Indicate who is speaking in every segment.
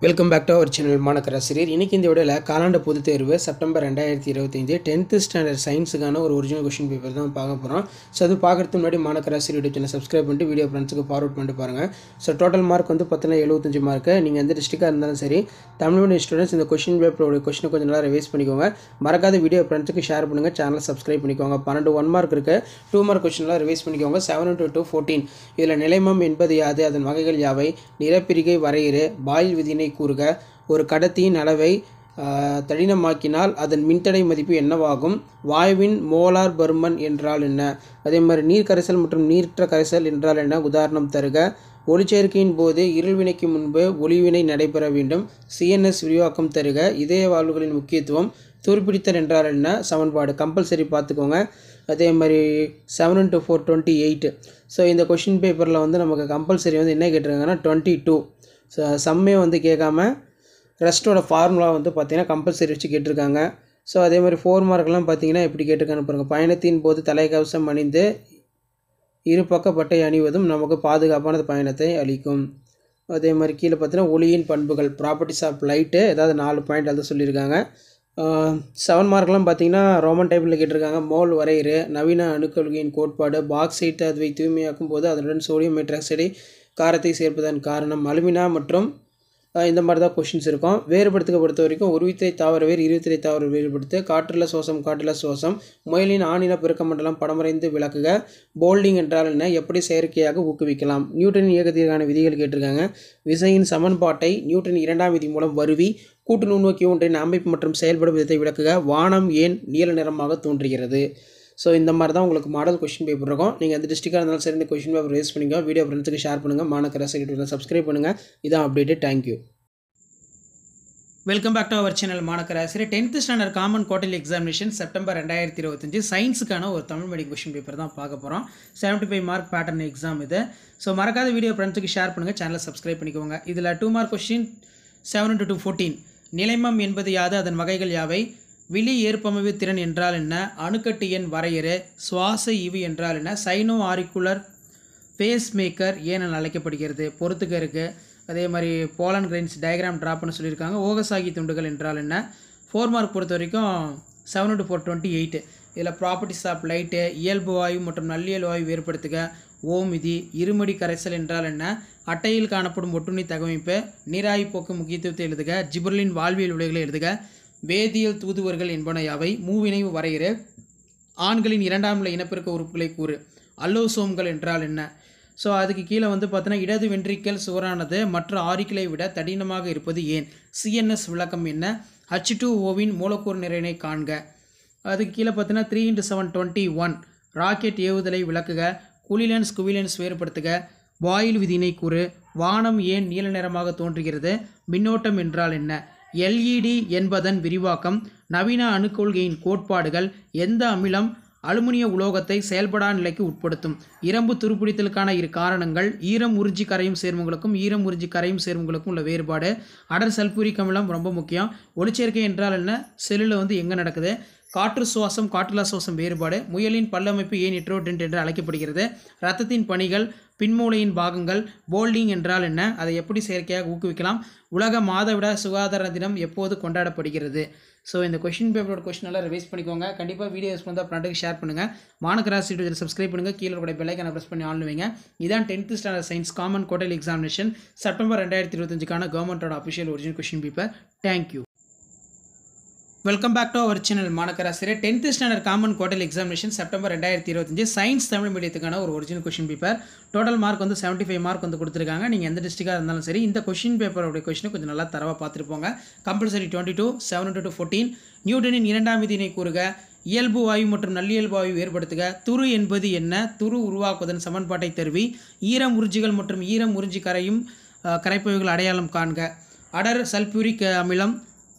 Speaker 1: Welcome back to our channel Manakkarasiriyar. இன்றைக்கி இந்த வீடியோவில் காலாண்டு பொதுத் தேர்வு செப்டம்பர் 2025 10th ஸ்டாண்டர்ட் சயின்ஸுக்கான ஒரு ஒரிஜினல் கொஷின் பேப்பர் தான் பார்க்க போகிறோம். ஸோ அது பார்க்குறதுக்கு முன்னாடி மாணக்கராசிரியர் யூடியூப் சேனல் சப்ஸ்கிரைப் பண்ணிட்டு வீடியோ ஃப்ரெண்ட்ஸுக்கு ஃபார்வர்ட் பண்ணிட்டு பாருங்கள். ஸோ டோட்டல் மார்க் வந்து 75 மார்க்கு. நீங்கள் எந்த டிஸ்ட்ரிக்டாக இருந்தாலும் சரி, தமிழ் மீடியம் ஸ்டூடெண்ட்ஸ் இந்த கொஷின் பேப்பரோட கொஷினை கொஞ்சம் நல்லா ரிவைஸ் பண்ணிக்கோங்க. மறக்காத வீடியோ ஃப்ரெண்ட்ஸுக்கு ஷேர் பண்ணுங்கள், சேனலை சப்ஸ்கிரைப் பண்ணிக்கோங்க. 12 1 மார்க் இருக்குது, 2 மார்க் கொஷின்லாம் ரிவைஸ் பண்ணிக்கோங்க. 7 into 2 14. இதில் நிலைமம் என்பது யாது, அதன் வகைகள் யாவை, நிறப்பிரிகை வரையிறு, பாயில் விதியினை கூறுக, ஒரு கடத்தியின் அளவை தடினமாக்கினால் அதன் மின்தடை மதிப்பு என்னவாகும், வாயுவின் மோலார் பருமன் என்றால் என்ன, அதே மாதிரி நீர் கரைசல் மற்றும் நீரற்ற கரைசல் என்றால் என்ன, உதாரணம் தருக, ஒளிச்சேர்க்கையின் போது இருள்வினைக்கு முன்பு ஒளிவினை நடைபெற வேண்டும், சிஎன்எஸ் விரிவாக்கம் தருக, இதய வாழ்வுகளின் முக்கியத்துவம், துருப்பிடித்தல் என்றால் என்ன, சமன்பாடு கம்பல்சரி பார்த்துக்கோங்க. அதே மாதிரி 7 into 4 28. ஸோ இந்த கொஷின் பேப்பரில் வந்து நமக்கு கம்பல்சரி வந்து என்ன கேட்டிருக்காங்கன்னா 22. ஸோ சம்மே வந்து கேட்காம ரெஸ்ட்டோட ஃபார்முலா வந்து பார்த்திங்கன்னா கம்பல்சரி வச்சு கேட்டிருக்காங்க. ஸோ அதே மாதிரி 4 மார்க்லாம் பார்த்திங்கன்னா எப்படி கேட்டிருக்கான்னு பாருங்கள். பயணத்தின் போது தலைக்கவசம் அணிந்து இரு பக்கப்பட்டை அணிவதும் நமக்கு பாதுகாப்பான பயணத்தை அளிக்கும். அதே மாதிரி கீழே பார்த்தீங்கன்னா ஒளியின் பண்புகள், ப்ராப்பர்ட்டிஸ் ஆஃப் லைட்டு, ஏதாவது 4 பாயிண்ட் அது சொல்லியிருக்காங்க. 7 மார்க்லாம் பார்த்திங்கன்னா ரோமன் டைப்பில் கேட்டிருக்காங்க. மோல் வரையிறு, நவீன அணுக்கொள்கையின் கோட்பாடு, பாக்சைட் அதுவை தூய்மையாக்கும் போது அதனுடன் சோடியம் ஹைட்ராக்சைடை காரத்தை சேர்ப்பதன் காரணம், அலுமினா மற்றும் இந்த மாதிரி தான் கொஷின்ஸ் இருக்கும். வேறுபடுத்துக்க பொறுத்த வரைக்கும் உருவித்தை தாவர வேர், இருவித்திரை தாவர வேறுபடுத்து, காற்றுல சுவாசம், முயலின் ஆணின பெருக்க மண்டலம் படமறைந்து விளக்குக, போல்டிங் என்றால் என்ன, எப்படி செயற்கையாக ஊக்குவிக்கலாம், நியூட்டனின் இயக்கத்திற்கான விதிகள் கேட்டிருக்காங்க. விசையின் சமன்பாட்டை நியூட்டன் 2ஆம் விதி மூலம் வருவி, கூட்டு நுண்ணோக்கி ஒன்றின் அமைப்பு மற்றும் செயல்படும் விதத்தை விளக்குக, வானம் ஏன் நீல நிறமாக தோன்றுகிறது. ஸோ இந்த மாதிரி தான் உங்களுக்கு மாடல் கொஷின் பேப்பர் இருக்கும். நீங்கள் எந்த டிஸ்ட்ரிக்டாக இருந்தாலும் சரி இந்த கொஷின் பேப்பர் ரேஸ் பண்ணிக்கோ. வீடியோ ஃப்ரெண்ட்ஸுக்கு ஷேர் பண்ணுங்கள். மாணக்கராசிரியர் சப்ஸ்கிரைப் பண்ணுங்கள். இதான் update. Thank you. Welcome back to our channel Manakkarasiriyar. 10th standard common quarterly examination September 2025 சயின்ஸுக்கான ஒரு தமிழ் மீடியம் கொஷின் பேப்பர் தான் பார்க்க போகிறோம். 75 மார்க் பேட்டர்ன் எக்ஸாம் இது. ஸோ மறக்காத வீடியோ ஃப்ரெண்ட்ஸுக்கு ஷேர் பண்ணுங்கள், சேனலை சப்ஸ்கிரைப் பண்ணிக்கோங்க. இதில் 2 மார்க் கொஷின் 7 into 2 14. நிலைமம் என்பது யாது, அதன் வகைகள் யாவை, விழி ஏற்பமைவு திறன் என்றால் என்ன, அணுக்கட்டு எண் வரையறு, சுவாச ஈவு என்றால் என்ன, சைனோ ஆரிக்குலர் பேஸ் மேக்கர் ஏன் அழைக்கப்படுகிறது, பொறுத்துக்க இருக்குது. அதே மாதிரி போலன் கிரெயின்ஸ் டயக்ராம் ட்ராப்னு சொல்லியிருக்காங்க. ஓகசாகி துண்டுகள் என்றால் என்ன. 4 மார்க் பொறுத்த வரைக்கும் 7 into 4 28. இதில் ப்ராப்பர்ட்டிஸ் ஆஃப் லைட்டு, இயல்பு வாயு மற்றும் நல்லியல் வாயு வேறுபடுத்துக, ஓம் விதி, இருமடி கரைசல் என்றால் என்ன, அட்டையில் காணப்படும் ஒட்டுண்ணி தகவமைப்பு, நீராவி போக்கு முக்கியத்துவத்தை எழுதுக, ஜிப்ரலின் வாழ்வியல் விலைகளை எழுதுக, வேதியியல் தூதுவர்கள் என்பன யாவை, மூவினைவு வரையிறு, ஆண்களின் 2ஆம் நிலை இனப்பெருக்க உறுப்புகளை கூறு, அல்லோசோம்கள் என்றால் என்ன. ஸோ அதுக்கு கீழே வந்து பார்த்தீங்கன்னா இடது வென்ட்ரிக்கல் சுவரானது மற்ற ஆரிக்களை விட தடினமாக இருப்பது ஏன், சிஎன்எஸ் விளக்கம் என்ன, H2Oவின் மூலக்கூறு நிறையினை காண்க. அதுக்கு கீழே பார்த்தீங்கன்னா 3 into 7 21. ராக்கெட் ஏவுதலை விளக்குக, குவிலன்ஸ் வேறுபடுத்துக, பாயில் விதியினை கூறு, வானம் ஏன் நீல நிறமாக தோன்றுகிறது, மின்னோட்டம் என்றால் என்ன, எல்இடி என்பதன் விரிவாக்கம், நவீன அணுக்கொள்கையின் கோட்பாடுகள், எந்த அமிலம் அலுமினிய உலோகத்தை செயல்படா நிலைக்கு உட்படுத்தும், இரும்பு துருப்பிடித்தலுக்கான 2 காரணங்கள், ஈரம் உறிஞ்சி கரையும் சேர்மங்களுக்கும் ஈரம் உறிஞ்சி கரையும் சேர்மங்களுக்கும் உள்ள வேறுபாடு, அடர் சல்பூரிக் அமிலம் ரொம்ப முக்கியம், ஒளிச்சேர்க்கை என்றால் என்ன, செல்லில் வந்து எங்கே நடக்குது, காற்று சுவாசம் காற்றுலா சுவாசம் வேறுபாடு, முயலின் பல்லமைப்பு ஏன் நிட்ரோடென்ட் என்று அழைக்கப்படுகிறது, இரத்தத்தின் பணிகள், பின்மூளையின் பாகங்கள், போல்டிங் என்றால் என்ன, அதை எப்படி செயற்கையாக ஊக்குவிக்கலாம், உலக மாதவிட சுகாதார தினம் எப்போது கொண்டாடப்படுகிறது. ஸோ இந்த கொஷின் பேப்பரோட கொஷின் எல்லாம் ரிவைஸ் பண்ணிக்கோங்க. கண்டிப்பாக வீடியோ யூஸ் பண்ணால் ஃப்ரெண்டுக்கு ஷேர் பண்ணுங்கள். மாணக்கராசிரியர் சப்ஸ்கிரைப் பண்ணுங்கள். கீழே கூட பெல்லைக்கான ப்ரெஸ் பண்ணி ஆன் வைங்க. இதான் 10th standard science common quarterly examination September 2025 கவர்மெண்ட்டோட official original question paper. Thank you. Welcome back to our channel Manakkarasiriyar. 10th standard common quarterly examination September 2025 science Tamil மீடியத்துக்கான ஒரு original question paper. Total mark வந்து 75 mark வந்து கொடுத்துருக்காங்க. நீங்கள் எந்த டிஸ்ட்ரிக்டாக இருந்தாலும் சரி இந்த கொஷின் பேப்பரோட கொஷினை கொஞ்சம் நல்லா தரவாக பார்த்துட்டு போங்க. Compulsory 22, 7 into 2 14. நியூட்டனின் 2ஆம் விதியினை கூறுக, இயல்பு வாயு மற்றும் நல்லியல்பு வாயு வேறுபடுத்துக, துரு என்பது என்ன, துரு உருவாக்குவதன் சமன்பாட்டை தருவி, ஈரம் உறிஞ்சிகள் மற்றும் ஈரம் உறிஞ்சி கரைப்பவைகள் அடையாளம் காண்க, அடர் சல்பூரிக் அமிலம்,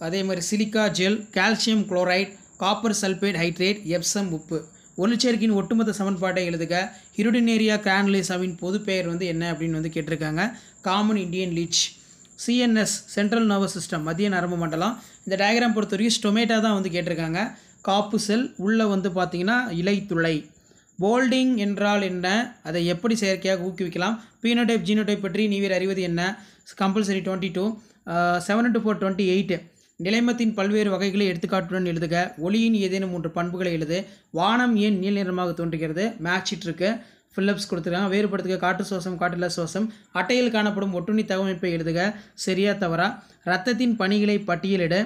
Speaker 1: அதே மாதிரி silica gel, calcium chloride, copper sulphate hydrate, Epsom உப்பு, ஒளிச்சேர்க்கையின் ஒட்டுமொத்த சமன்பாட்டை எழுதுக, ஹிருடினேரியா கிரானுலேசாவின் பொது பெயர் வந்து என்ன அப்படின்னு வந்து கேட்டிருக்காங்க. Common Indian leech, CNS central nervous system மத்திய நரம்பு மண்டலம். இந்த டயக்ராம் பொறுத்த வரைக்கும் ஸ்டொமேட்டா தான் வந்து கேட்டிருக்காங்க. காப்பு செல் உள்ளே வந்து பார்த்திங்கன்னா இலைத்துளை. போல்டிங் என்றால் என்ன, அதை எப்படி செயற்கையாக ஊக்குவிக்கலாம், பீனோடைப் ஜீனோடைப் பற்றி நீவர் அறிவது என்ன, கம்பல்சரி 22. 7 into 4 28 நிலைமத்தின் பல்வேறு வகைகளை எடுத்துக்காட்டுடன் எழுதுக. ஒளியின் ஏதேனும் 3 பண்புகளை எழுது. வானம் ஏன் நீல நிறமாக தோன்றுகிறது? மேட்ச் இட் இருக்கு. ஃபில்லப்ஸ் கொடுத்துருக்காங்க. வேறுபடுத்துக. காற்று சுவாசம் காற்றில்லா சுவாசம். அட்டையில் காணப்படும் ஒட்டுண்ணி தகவமைப்பை எழுதுக. சரியா தவறா? இரத்தத்தின் பணிகளை பட்டியலிட.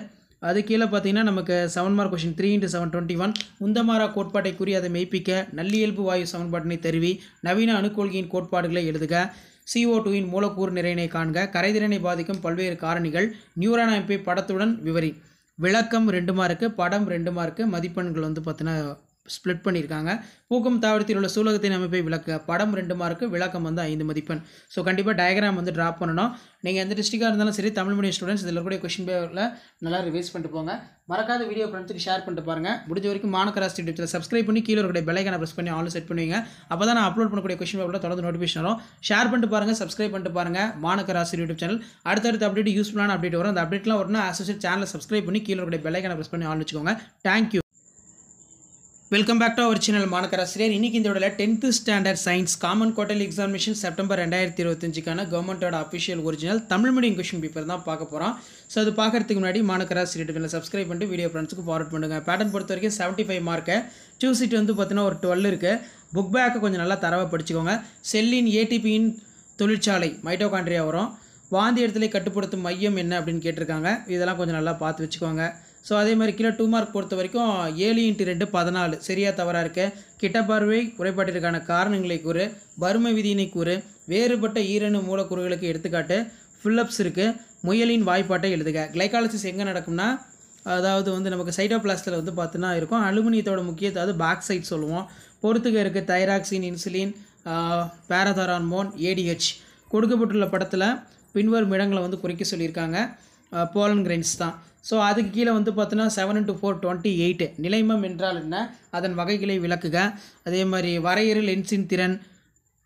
Speaker 1: அது கீழே பார்த்தீங்கன்னா நமக்கு 7 மார்க் கொஷின் 3 into 7 21. உந்தமாரா கோட்பாட்டை கூறி அதை மெய்ப்பிக்க. நல்லியல்பு வாயு சமன்பாட்டினை தருவி. நவீன அணுக்கொள்கையின் கோட்பாடுகளை எழுதுக. CO2 மூலக்கூறு நிறையினை காண்க. கரைதிறனை பாதிக்கும் பல்வேறு காரணிகள். நியூரான் அமைப்பை படத்துடன் விவரி. விளக்கம் 2 மார்க்கு, படம் 2 மார்க்கு. மதிப்பெண்கள் வந்து பார்த்தீங்கன்னா ஸ்ப்ளிட் பண்ணியிருக்காங்க. பூக்கும் தாவரத்தில் உள்ள சூலகத்தின் அமைப்பை விளக்க. படம் 2 மார்க்கு, விளக்கம் வந்து 5 மதிப்பெண். ஸோ கண்டிப்பாக டயக்ராம் வந்து ட்ராப் பண்ணணும். நீங்கள் எந்த டிஸ்ட்ரிக்டாக இருந்தாலும் சரி, தமிழ் மீடியம் ஸ்டூடெண்ட்ஸ் இதில் கூட கொஷின் பேப்பரில் நல்லா ரிவைஸ் பண்ணிட்டு போங்க. மறக்காத வீடியோ ஃப்ரெண்ட்ஸுக்கு ஷேர் பண்ணிட்டு பாருங்கள். முடிஞ்ச வரைக்கும் மாணக்கராசி யூடியூப்ல சப்ஸ்கிரைப் பண்ணி கீழே இருக்கிற பெல்லைக்கான ப்ரெஸ் பண்ணி ஆல் செட் பண்ணுவீங்க. அப்போ தான் நான் அப்லோட் பண்ணக்கூடிய கொஷின் பேப்பரில் தொடர்ந்து நோட்டிஃபிகேஷன் வரும். ஷேர் பண்ணிட்டு பாருங்கள், சப்ஸ்கிரைப் பண்ணிட்டு பாருங்கள். மாணக்கராசி யூடியூப் சேனல் அடுத்தடுத்த அப்டேட், யூஸ்ஃபுல்லான அப்டேட் வரும். அந்த அப்டேட்லாம் வரணும். அசோசியேட் சேனலை சப்ஸ்கிரைப் பண்ணி கீழே இருக்கிற பெல்லைக்கான ப்ரெஸ் பண்ணி ஆல் வச்சுக்கோங்க. Thank you. Welcome back to our channel Manakkarasiriyar. இன்றைக்கி இந்த விட 10th standard science common quarterly examination September 2025க்கான கவர்மெண்ட்டோட official original Tamil medium question paper தான் பார்க்க போகிறோம். ஸோ அது பார்க்கறதுக்கு முன்னாடி மாணக்கராசிரியர் சப்ஸ்கிரைப் பண்ணிட்டு வீடியோ ஃப்ரெண்ட்ஸுக்கு ஃபார்வர்ட் பண்ணுங்கள். பேட்டர்ன் பொறுத்த வரைக்கும் 75 மார்க்கு. சூஸ் சீட் வந்து பார்த்தீங்கன்னா ஒரு 12 இருக்குது. புக் பேக்கை கொஞ்சம் நல்லா தரவாக படிச்சுக்கோங்க. செல்லின் ஏடிபியின் தொழிற்சாலை மைட்டோகாண்ட்ரியா வரும். வாந்தி இடத்துல கட்டுப்படுத்தும் மையம் என்ன அப்படின்னு கேட்டிருக்காங்க. இதெல்லாம் கொஞ்சம் நல்லா பார்த்து வச்சுக்கோங்க. ஸோ அதே மாதிரி கீழே 2 மார்க் பொறுத்த வரைக்கும் 7 into 2 14 சரியாக தவறாக இருக்குது. கிட்ட பார்வை குறைபாட்டிற்கான காரணங்களை கூறு. பரும விதியினை கூறு. வேறுபட்ட ஈரணு மூலக்கூறுகளுக்கு எடுத்துக்காட்டு. ஃபுல்லப்ஸ் இருக்குது. முயலின் வாய்ப்பாட்டை எழுதுக. கிளைகாலிசிஸ் எங்கே நடக்கும்னா, அதாவது வந்து நமக்கு சைட்டோபிளாஸ்டில் வந்து பார்த்தீங்கன்னா இருக்கும். அலுமினியத்தோட முக்கியத்தை அது பேக் சைட் சொல்லுவோம். பொறுத்துக்க இருக்குது. Thyroxine, insulin, parathormone, ADH. கொடுக்கப்பட்டுள்ள படத்தில் பின்வரும் இடங்களை வந்து குறிக்க சொல்லியிருக்காங்க. போலன் கிரைன்ஸ் தான். ஸோ அதுக்கு கீழே வந்து பார்த்தீங்கன்னா 7 into 4 28 நிலைமம் என்றால் என்ன, அதன் வகைகளை விளக்குக. அதே மாதிரி வரையறு லென்ஸின் திறன்.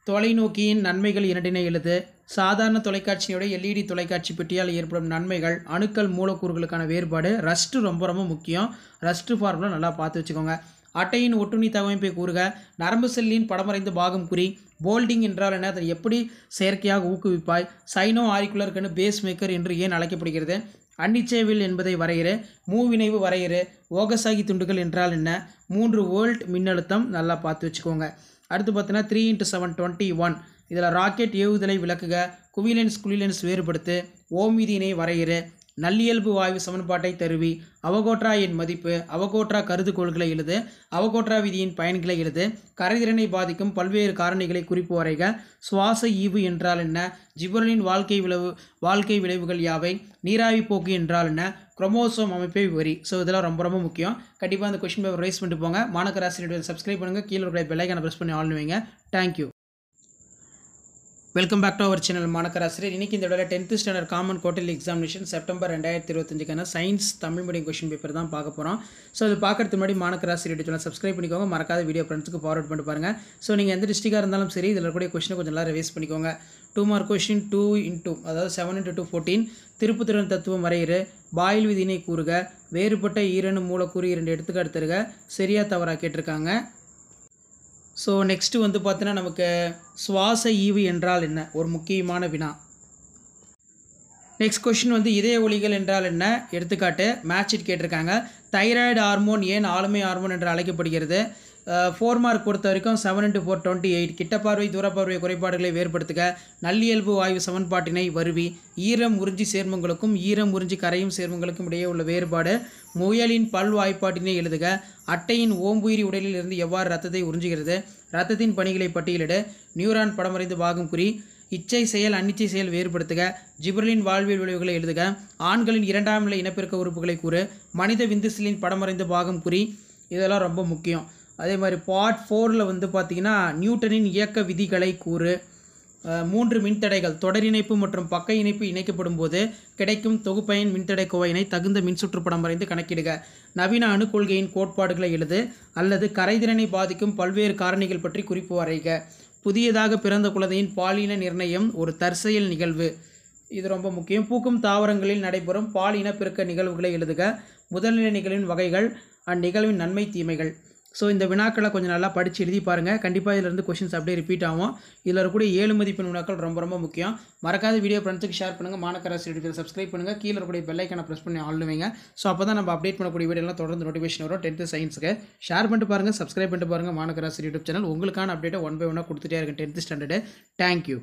Speaker 1: தொலைநோக்கியின் நன்மைகள் இரண்டினை எழுது. சாதாரண தொலைக்காட்சியோட LED தொலைக்காட்சி பெட்டியால் ஏற்படும் நன்மைகள். அணுக்கள் மூலக்கூறுகளுக்கான வேறுபாடு. ரஸ்ட்டு ரொம்ப ரொம்ப முக்கியம். ரஸ்ட்டு ஃபார்முலா நல்லா பார்த்து வச்சுக்கோங்க. அட்டையின் ஒட்டுண்ணி தகவமைப்பை கூறுக. நரம்பு செல்லின் படமறைந்த பாகம் குறி. போல்டிங் என்றால் என்ன, அதை எப்படி செயற்கையாக ஊக்குவிப்பாய். சைனோ ஆரிக்குலர் கணு பேஸ் மேக்கர் என்று ஏன் அழைக்கப்படுகிறது. அன்னிச்சேவில் என்பதை வரையிறு. மூவினைவு வரையிறு. ஓகசாகி துண்டுகள் என்றால் என்ன. 3 வோல்ட் மின்னழுத்தம் நல்லா பார்த்து வச்சுக்கோங்க. அடுத்து பார்த்தீங்கன்னா 3 into 7 21. இதில் ராக்கெட் ஏவுதலை விளக்குக. குவிலென்ஸ் குளிலென்ஸ் வேறுபடுத்து. ஓம் விதியினை வரையிறு. நல்லியல்பு வாயு சமன்பாட்டை தருவி. அவகோட்ரா என் மதிப்பு. அவகோட்ரா கருதுகோள்களை எழுது. அவகோட்ரா விதியின் பயன்களை எழுது. கரைதிறனை பாதிக்கும் பல்வேறு காரணிகளை குறிப்பு வரைக. சுவாச ஈவு என்றால் என்ன. ஜிபரலின் வாழ்க்கை விளைவுகள் யாவை. நீராவி போக்கு என்றால் என்ன. குரோமோசோம் அமைப்பை விவரி. ஸோ இதெல்லாம் ரொம்ப ரொம்ப முக்கியம். கண்டிப்பாக அந்த கொஸ்டின் பேப்பர் ரைஸ் பண்ணிட்டு போங்க. மாணக்கராசிரியர் சப்ஸ்கிரைப் பண்ணுங்கள். கீழே இருக்கிற பெல்லைக்கான ப்ரெஸ் பண்ணி ஆல் வைங்க. Thank you. Welcome back to our channel Manakkarasiriyar. இன்றைக்கி இந்த விட 10th standard common quarterly examination September 2025க்கான science Tamil medium question paper தான் பார்க்க போகிறோம். ஸோ அது பார்க்கறதுக்கு முன்னாடி மாணக்கராசிரியர் சேனல் சப்ஸ்கிரைப் பண்ணிக்கோங்க. மறக்காத வீடியோ ஃப்ரெண்ட்ஸுக்கு ஃபார்வர்ட் பண்ணிட்டு பாருங்கள். ஸோ நீங்கள் எந்த டிஸ்ட்ரிக்டாக இருந்தாலும் சரி, இதில் கூட கொஷினை கொஞ்சம் நல்லா ரிவைஸ் பண்ணிக்கோங்க. 2 மார்க் கொஷின் 2 into அதாவது 7 into 2 14. திருப்புத்திறன் தத்துவம் வரையிறு. பாயில் விதியினை கூறுக. வேறுபட்ட ஈரணு மூலக்கூறு 2 எடுத்துக்காட்டு தருக. சரியாக தவறாக கேட்டிருக்காங்க. ஸோ நெக்ஸ்ட்டு வந்து பார்த்தீங்கன்னா நமக்கு சுவாச ஈவு என்றால் என்ன, ஒரு முக்கியமான வினா. நெக்ஸ்ட் கொஷின் வந்து இதய ஒலிகள் என்றால் என்ன, எடுத்துக்காட்டு மேட்சிட் கேட்டிருக்காங்க. தைராய்டு ஹார்மோன் ஏன் ஆளுமை ஹார்மோன் என்று அழைக்கப்படுகிறது. 4 மார்க் பொறுத்த வரைக்கும் 7 into 4 28. கிட்ட பார்வை தூரப்பார்வை குறைபாடுகளை வேறுபடுத்துக. நல்லியல்பு வாயு சமன்பாட்டினை வருவி. ஈரம் உறிஞ்சி சேர்மங்களுக்கும் ஈரம் உறிஞ்சி கரையும் சேர்மங்களுக்கும் இடையே உள்ள வேறுபாடு. முயலின் பல் வாய்ப்பாட்டினை எழுதுக. அட்டையின் ஓம்புயிரி உடலில் இருந்து எவ்வாறு இரத்தத்தை உறிஞ்சுகிறது. இரத்தத்தின் பணிகளை பட்டியலிடு. நியூரான் படமறைந்து பாகம் குறி. இச்சை செயல் அன்னிச்சை செயல் வேறுபடுத்துக. ஜிப்ரலின் வாழ்வியல் விளைவுகளை எழுதுக. ஆண்களின் 2ஆம் நிலை இனப்பெருக்க உறுப்புகளை கூறு. மனித விந்துசலின் படமறைந்த பாகம் குறி. இதெல்லாம் ரொம்ப முக்கியம். அதே மாதிரி பார்ட் 4ல் வந்து பார்த்திங்கன்னா நியூட்டனின் இயக்க விதிகளை கூறு. 3 மின்தடைகள் தொடர் இணைப்பு மற்றும் பக்க இணைப்பு இணைக்கப்படும் போது கிடைக்கும் தொகுப்பயன் மின்தடை கோவையினை தகுந்த மின்சுற்று படம் வரைந்து கணக்கிடுக. நவீன அணுக்கொள்கையின் கோட்பாடுகளை எழுது. அல்லது கரைதிறனை பாதிக்கும் பல்வேறு காரணிகள் பற்றி குறிப்பு வரைக. புதியதாக பிறந்த குழந்தையின் பாலின நிர்ணயம் ஒரு தற்செயல் நிகழ்வு. இது ரொம்ப முக்கியம். பூக்கும் தாவரங்களில் நடைபெறும் பால் இனப்பெருக்க நிகழ்வுகளை எழுதுக. முதல்நிலை நிகழ்வின் வகைகள். அந்நிகழ்வின் நன்மை தீமைகள். ஸோ இந்த வினாக்களை கொஞ்சம் நல்லா படித்து எழுதி பாருங்கள். கண்டிப்பாக இதிலிருந்து கொஷின்ஸ் அப்படியே ரிப்பீட் ஆகும். இதில் இருக்கக்கூடிய 7 மதிப்பெண் வினாக்கள் ரொம்ப ரொம்ப முக்கியம். மறக்காத வீடியோ ஃப்ரெண்ட்ஸுக்கு ஷேர் பண்ணுங்கள். மாணக்கராசி யூடியூப் சப்ஸ்கிரைப் பண்ணுங்கள். கீழே இருக்கக்கூடிய பெல் ஐக்கானை ப்ரெஸ் பண்ணி ஆல் வைங்க. ஸோ அப்போ தான் நம்ம அப்டேட் பண்ணக்கூடிய வீடியோலாம் தொடர்ந்து நோட்டிஃபிகேஷன் வரும். 10th சயின்ஸுக்கு ஷேர் பண்ணிட்டு பாருங்கள், சப்ஸ்கிரைப் பண்ணிட்டு பாருங்கள். மாணக்கராசி யூடியூப் சேனல் உங்களுக்கான அப்டேட்டை 1 by 1 கொடுத்துட்டே இருக்கேன் 10th ஸ்டாண்டர்டு. தேங்க்யூ.